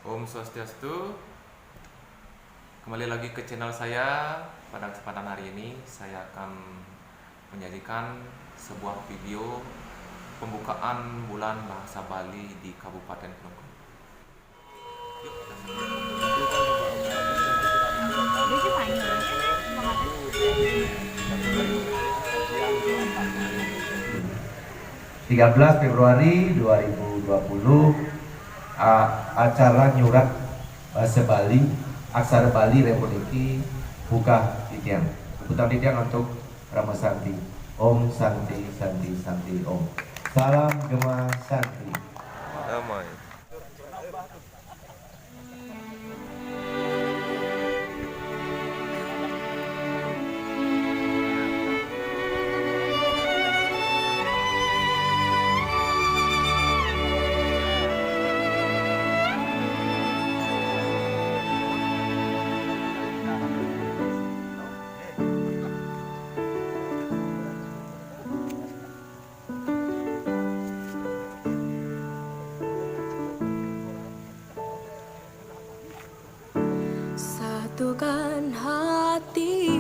Om Swastiastu. Kembali lagi ke channel saya. Pada kesempatan hari ini saya akan menyajikan sebuah video pembukaan bulan bahasa Bali di Kabupaten Kelungkung. Yuk, kita simak. 13 Februari 2020 acara nyurat bahasa Bali Aksara Bali Republik buka titian. Buka titian untuk Rama Santi. Om Santi Santi Santi Om. Salam Gema Santi. damai. Satukan hati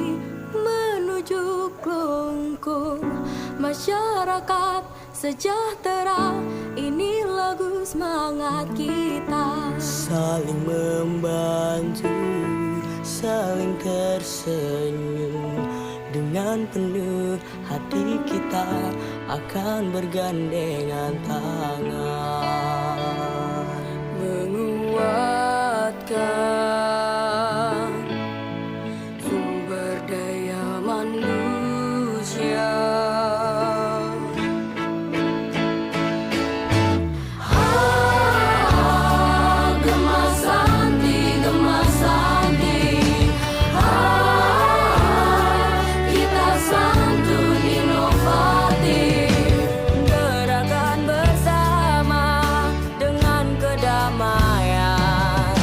menuju Kelungkung, masyarakat sejahtera, ini lagu semangat kita. Saling membantu, saling tersenyum, dengan penuh hati kita akan bergandengan tangan, menguatkan sumber daya manusia. Gema Santi, Gema Santi, kita santun inovatif, gerakan bersama dengan kedamaian,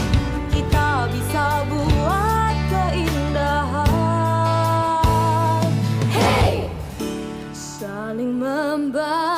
kita bisa buat keindahan. Hey, saling membantu,